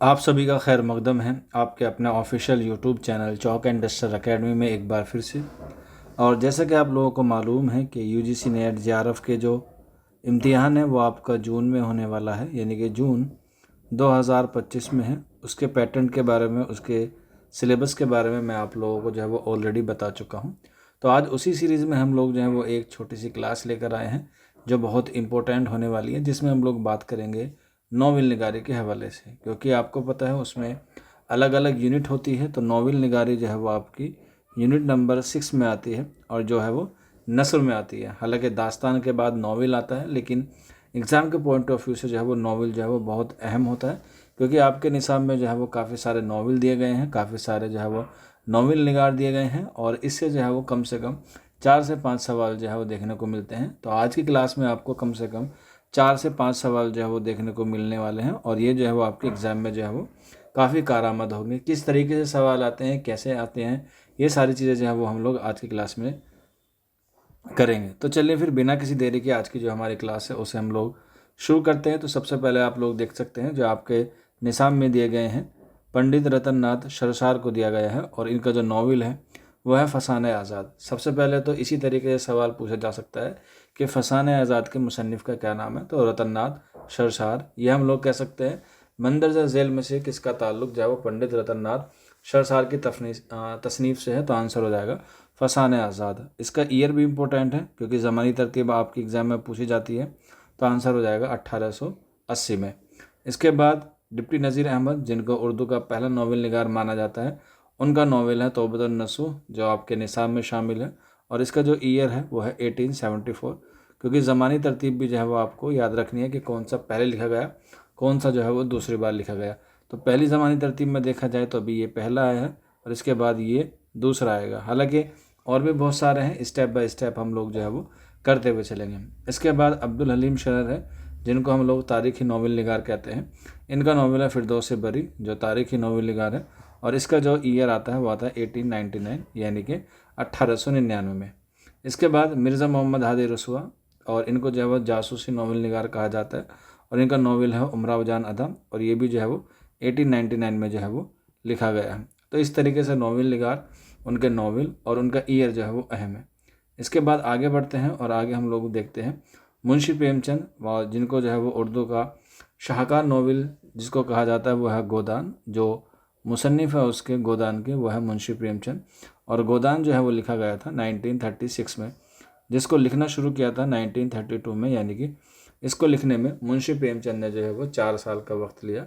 आप सभी का खैर मकदम है आपके अपने official YouTube channel chalk and duster academy में एक बार फिर से। और जैसा कि आप लोगों को मालूम है कि यूजीसी नेट जेआरएफ के जो इम्तिहान है वो आपका जून में होने वाला है, यानी कि जून 2025 में है। उसके पैटर्न के बारे में, उसके सिलेबस के बारे में मैं आप लोगों को जो है वो ऑलरेडी बता चुका हूँ। तो आज उसी सीरीज़ में हम लोग जो है वो एक छोटी सी क्लास लेकर आए हैं जो बहुत इम्पोर्टेंट होने वाली है, जिसमें हम लोग बात करेंगे नोवेल निगारी के हवाले से। क्योंकि आपको पता है उसमें अलग अलग यूनिट होती है, तो नोवेल निगारी जो है वो आपकी यूनिट नंबर 6 में आती है और जो है वो नस्र में आती है। हालांकि दास्तान के बाद नोवेल आता है, लेकिन एग्ज़ाम के पॉइंट ऑफ व्यू से जो है वो नोवेल जो है वो बहुत अहम होता है। क्योंकि आपके निसाब में जो है वो काफ़ी सारे नोवेल दिए गए हैं, काफ़ी सारे जो है वो नोवेल निगार दिए गए हैं, और इससे जो है वो कम से कम 4 से 5 सवाल जो है वो देखने को मिलते हैं। तो आज की क्लास में आपको कम से कम 4 से 5 सवाल जो है वो देखने को मिलने वाले हैं, और ये जो है वो आपके एग्ज़ाम में जो है वो काफ़ी कारआमद होंगे। किस तरीके से सवाल आते हैं, कैसे आते हैं, ये सारी चीज़ें जो है वो हम लोग आज की क्लास में करेंगे। तो चलिए फिर बिना किसी देरी के आज की जो हमारी क्लास है उसे हम लोग शुरू करते हैं। तो सबसे पहले आप लोग देख सकते हैं जो आपके निसाब में दिए गए हैं, पंडित रतन नाथ शरसार को दिया गया है, और इनका जो नॉवल है वह है फसाने आज़ाद। सबसे पहले तो इसी तरीके से सवाल पूछा जा सकता है कि फसाने आज़ाद के मुसन्निफ़ का क्या नाम है, तो रतन नाथ शरसार। ये हम लोग कह सकते हैं। मंदरजा झेल में से किसका ताल्लुक जो है वो पंडित रतन नाथ शरसार की तसनीफ़ से है, तो आंसर हो जाएगा फसाने आज़ाद। इसका ईयर भी इम्पोर्टेंट है क्योंकि ज़मानी तरतीब आपकी एग्ज़ाम में पूछी जाती है, तो आंसर हो जाएगा 1880 में। इसके बाद डिप्टी नज़ीर अहमद, जिनको उर्दू का पहला नोवेल निगार माना जाता है, उनका नोवेल है तौबतुन नसूह, जो आपके निसाब में शामिल है, और इसका जो ईयर है वो है 1874। क्योंकि ज़मानी तरतीब भी जो है वो आपको याद रखनी है कि कौन सा पहले लिखा गया, कौन सा जो है वो दूसरी बार लिखा गया। तो पहली ज़मानी तरतीब में देखा जाए तो अभी ये पहला आया है और इसके बाद ये दूसरा आएगा। हालांकि और भी बहुत सारे हैं, स्टेप बाय स्टेप हम लोग जो है वो करते हुए चलेंगे। इसके बाद अब्दुल हलीम शरर है, जिनको हम लोग तारीख़ी नोवेल निगार कहते हैं। इनका नोवेल है फिरदौस बरी, जो तारीख़ी नोवेल निगार है, और इसका जो ईयर आता है वो आता है 1899, यानी कि 1899 में। इसके बाद मिर्ज़ा मोहम्मद हादी रसुआ, और इनको जो है वो जासूसी नोवेल निगार कहा जाता है, और इनका नोवेल है उमराव जान अदम, और ये भी जो है वो 1899 में जो है वो लिखा गया है। तो इस तरीके से नोवेल निगार, उनके नोवेल और उनका ईयर जो है वो अहम है। इसके बाद आगे बढ़ते हैं और आगे हम लोग देखते हैं मुंशी प्रेमचंद, जिनको जो है वो उर्दू का शाहकार नोवेल जिसको कहा जाता है वो है गोदान। जो मुसन्निफ़ है उसके गोदान के वो है मुंशी प्रेमचंद, और गोदान जो है वो लिखा गया था 1936 में, जिसको लिखना शुरू किया था 1932 में। यानी कि इसको लिखने में मुंशी प्रेमचंद ने जो है वो 4 साल का वक्त लिया,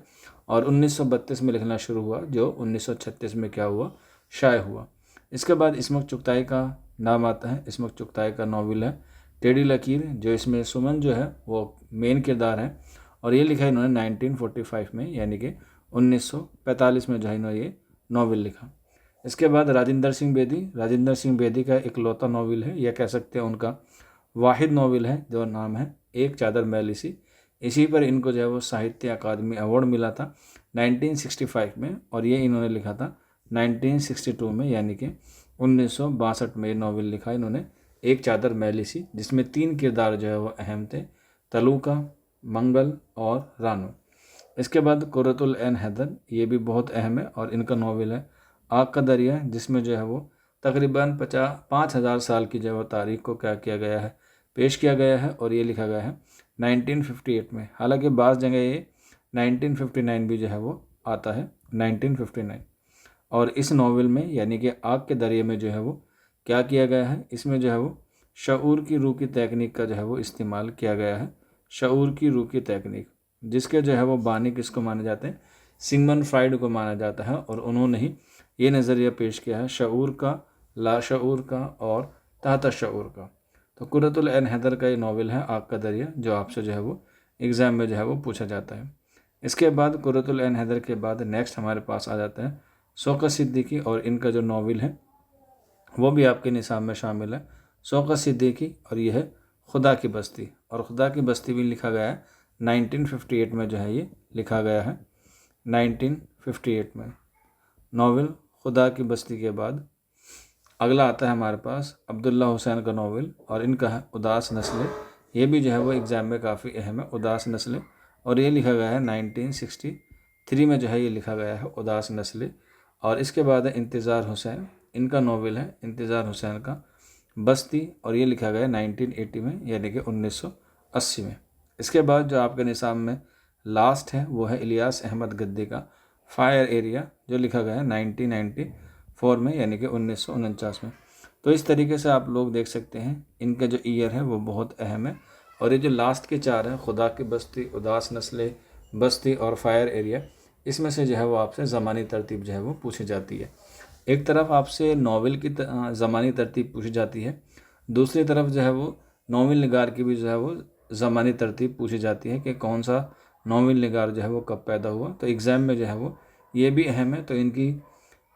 और 1932 में लिखना शुरू हुआ, जो 1936 में क्या हुआ, शाये हुआ। इसके बाद इस्मत चुगताई का नाम आता है। इस्मत चुगताई का नॉवल है टेढ़ी लकीर, जो इसमें सुमन जो है वो मेन किरदार है, और ये लिखा है इन्होंने 1945 में, यानी कि 1945 में जो है इन्होंने ये नॉवल लिखा। इसके बाद राजेंद्र सिंह बेदी, राजेंद्र सिंह बेदी का एक लौता नॉवल है, यह कह सकते हैं उनका वाहिद नॉवल है, जो नाम है एक चादर मैली सी। इसी पर इनको जो है वो साहित्य अकादमी अवार्ड मिला था 1965 में, और ये इन्होंने लिखा था 1962 में, यानी कि 1962 में ये नॉवल लिखा इन्होंने एक चादर मैली सी, जिसमें 3 किरदार जो है वो अहम थे, तलूका, मंगल और रानू। इसके बाद कुर्रतुल ऐन हैदर, ये भी बहुत अहम है, और इनका नॉवल है आग का दरिया, जिसमें जो है वो तकरीबन 5,000 साल की जो है वो तारीख को क्या किया गया है, पेश किया गया है, और ये लिखा गया है 1958 में। हालांकि बाज़ जगह ये 1959 भी जो है वो आता है, 1959। और इस नॉवल में यानी कि आग के दरिया में जो है वो क्या किया गया है, इसमें जो है वो शऊर की रूह की तकनीक का जो है वो इस्तेमाल किया गया है। शऊर की रूह की तकनीक, जिसके जो है वो बानी किसको माने जाते हैं, सिगमंड फ्राइड को माना जाता है, और उन्होंने ही ये नज़रिया पेश किया है शऊर का, लाशऊर का और तहत शऊर का। तो कुर्रतुल ऐन हैदर का ये नॉवल है आग का दरिया, जो आपसे जो है वो एग्ज़ाम में जो है वो पूछा जाता है। इसके बाद कुर्रतुल ऐन हैदर के बाद नेक्स्ट हमारे पास आ जाता है शौकत सिद्दीकी, और इनका जो नॉवल है वो भी आपके निसाब में शामिल है, शौकत सिद्दीकी, और यह है खुदा की बस्ती। और खुदा की बस्ती भी लिखा गया है 1958 में, जो है ये लिखा गया है 1958 में। नॉवल खुदा की बस्ती के बाद अगला आता है हमारे पास अब्दुल्ला हुसैन का नॉवल, और इनका है उदास नस्लें। ये भी जो है वो एग्ज़ाम में काफ़ी अहम है, उदास नस्लें, और ये लिखा गया है 1960 3 में जो है ये लिखा गया है उदास नस्लें। और इसके बाद है इंतज़ार हुसैन, इनका नॉवेल है इंतज़ार हुसैन का बस्ती, और ये लिखा गया 1980 में यानी कि 1980 में। इसके बाद जो आपके निसाब में लास्ट है वो है इलियास अहमद गद्दी का फायर एरिया, जो लिखा गया है 1994 में यानी कि 1949 में। तो इस तरीके से आप लोग देख सकते हैं इनका जो ईयर है वो बहुत अहम है। और ये जो लास्ट के 4 हैं, खुदा की बस्ती, उदास नस्लें, बस्ती और फायर एरिया, इसमें से जो है वो आपसे ज़मानी तरतीब जो है वो पूछी जाती है। एक तरफ आपसे नॉवेल की ज़मानी तरतीब पूछी जाती है, दूसरी तरफ जो है वो नॉवेल निगार की भी जो है वो ज़मानी तरतीब पूछी जाती है कि कौन सा नॉवेल निगार जो है वो कब पैदा हुआ। तो एग्ज़ाम में जो है वो ये भी अहम है। तो इनकी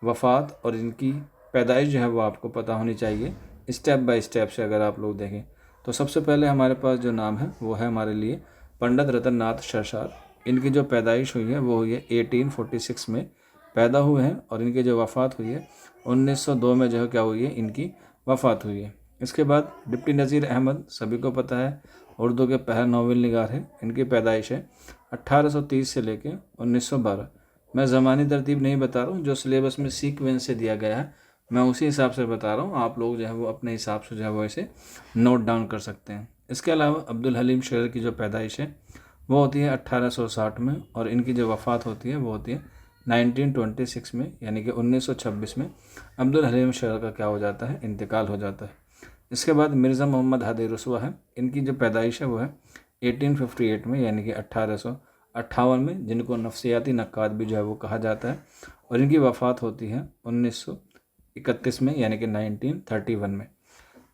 वफ़ात और इनकी पैदाइश जो है वो आपको पता होनी चाहिए स्टेप बाय स्टेप से अगर आप लोग देखें। तो सबसे पहले हमारे पास जो नाम है वो है हमारे लिए पंडित रतन नाथ शशार। इनकी जो पैदाइश हुई है वो हुई है 1846 में पैदा हुए हैं, और इनकी जो वफ़ात हुई है 1902 में जो है क्या हुई है, इनकी वफ़ात हुई है। इसके बाद डिप्टी नज़ीर अहमद, सभी को पता है उर्दू के पहले नॉवेल निगार है। इनकी पैदाइश है 1830 से लेके 1912। मैं ज़मानी तरतीब नहीं बता रहा हूँ, जो सिलेबस में सीक्वेंस से दिया गया है मैं उसी हिसाब से बता रहा हूँ। आप लोग जो है वो अपने हिसाब से जो है वो इसे नोट डाउन कर सकते हैं। इसके अलावा अब्दुल हलीम शेर की जो पैदाइश है वो होती है 1860 में, और इनकी जो वफ़ात होती है वो होती है 1926 में यानी कि 1926 में अब्दुल हलीम शेर का क्या हो जाता है, इंतकाल हो जाता है। इसके बाद मिर्ज़ा मोहम्मद हादी रसवा है। इनकी जो पैदाइश है वो है 1858 में यानी कि 1858 में, जिनको नफ्सियाती नक्काद भी जो है वो कहा जाता है। और इनकी वफ़ात होती है 1931 में यानी कि 1931 में।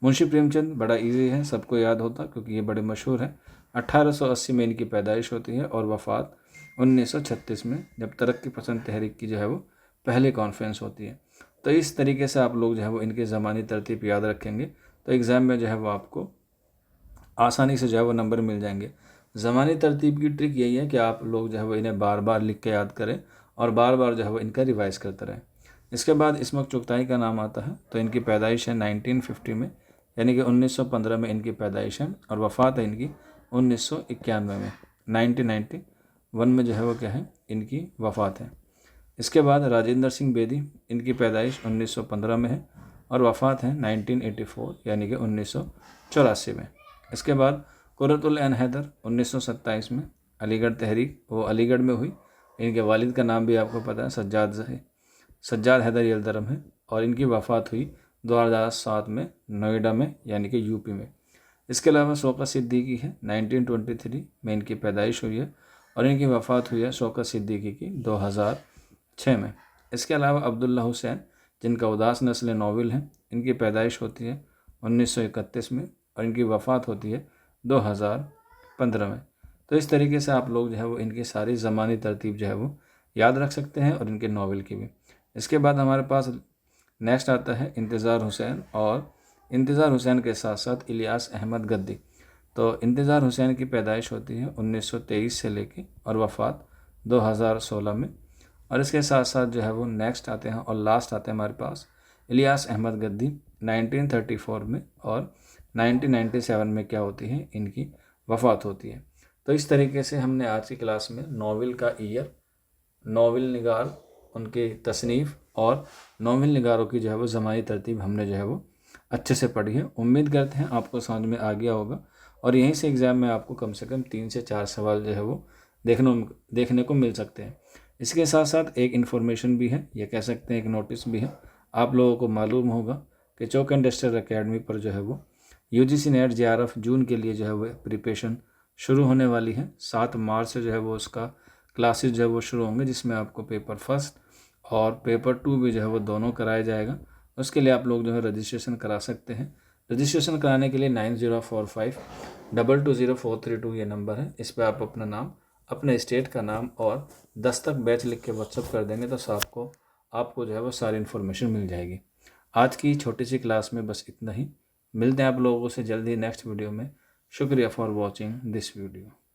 मुंशी प्रेमचंद बड़ा इजी है, सबको याद होता क्योंकि ये बड़े मशहूर हैं। 1880 में इनकी पैदाइश होती है और वफ़ात 1936 में, जब तरक्की पसंद तहरीक की जो है वो पहली कॉन्फ्रेंस होती है। तो इस तरीके से आप लोग जो है वो इनकी ज़मानी तरतीब याद रखेंगे तो एग्ज़ाम में जो है वो आपको आसानी से जो है वो नंबर मिल जाएंगे। ज़मानी तरतीब की ट्रिक यही है कि आप लोग जो है वो इन्हें बार बार लिख के याद करें और बार बार जो है वो इनका रिवाइज़ करते रहें। इसके बाद इसमत चुगताई का नाम आता है। तो इनकी पैदाइश है 1950 में यानी कि 1915 में इनकी पैदाइश है, और वफ़ात है इनकी 1991 में 1991 में जो है वो क्या है, इनकी वफ़ात है। इसके बाद राजेंद्र सिंह बेदी, इनकी पैदाइश 1915 में है और वफ़ात है 1984 यानी कि 1984 में। इसके बाद कुर्रतुल ऐन हैदर 1927 में, अलीगढ़ तहरीक वो अलीगढ़ में हुई। इनके वालिद का नाम भी आपको पता है, सज्जाद हैदर यलदरम है, और इनकी वफ़ात हुई 2007 में नोएडा में यानी कि यूपी में। इसके अलावा शौकत सिद्दीकी है, 1923 में इनकी पैदाइश हुई है और इनकी वफ़ात हुई है शौकत सिद्दीकी की 2006 में। इसके अलावा अब्दुल्ला हुसैन, जिनका उदास नस्ल नॉवेल है, इनकी पैदाइश होती है 1931 में और इनकी वफ़ात होती है 2015 में। तो इस तरीके से आप लोग जो है वो इनकी सारी ज़मानी तरतीब जो है वो याद रख सकते हैं और इनके नावल की भी। इसके बाद हमारे पास नेक्स्ट आता है इंतज़ार हुसैन, और इंतज़ार हुसैन के साथ साथ इलियास अहमद गद्दी। तो इंतज़ार हुसैन की पैदाइश होती है 1923 से लेके और वफ़ात 2016 में। और इसके साथ साथ जो है वो नेक्स्ट आते हैं और लास्ट आते हैं हमारे पास इलियास अहमद गद्दी 1934 में, और 1997 में क्या होती है, इनकी वफ़ात होती है। तो इस तरीके से हमने आज की क्लास में नावल का ईयर, नावल निगार, उनके तसनीफ़ और नावल निगारों की जो है वो ज़मानी तरतीब हमने जो है वो अच्छे से पढ़ी है। उम्मीद करते हैं आपको समझ में आ गया होगा, और यहीं से एग्ज़ाम में आपको कम से कम 3 से 4 सवाल जो है वो देखने को मिल सकते हैं। इसके साथ साथ एक इन्फॉर्मेशन भी है, ये कह सकते हैं एक नोटिस भी है। आप लोगों को मालूम होगा कि चौक एंड डस्टर अकेडमी पर जो है वो UGC नेट JRF जून के लिए जो है वो प्रिपरेशन शुरू होने वाली है। 7 मार्च से जो है वो उसका क्लासेस जो है वो शुरू होंगे, जिसमें आपको पेपर फर्स्ट और पेपर 2 भी जो है वो दोनों कराया जाएगा। उसके लिए आप लोग जो है रजिस्ट्रेशन करा सकते हैं। रजिस्ट्रेशन कराने के लिए 9045220432 ये नंबर है। इस पर आप अपना नाम, अपने स्टेट का नाम और 10 तक बैच लिख के व्हाट्सअप कर देंगे तो आपको जो है वो सारी इन्फॉर्मेशन मिल जाएगी। आज की छोटी सी क्लास में बस इतना ही। मिलते हैं आप लोगों से जल्दी नेक्स्ट वीडियो में। शुक्रिया फॉर वॉचिंग दिस वीडियो।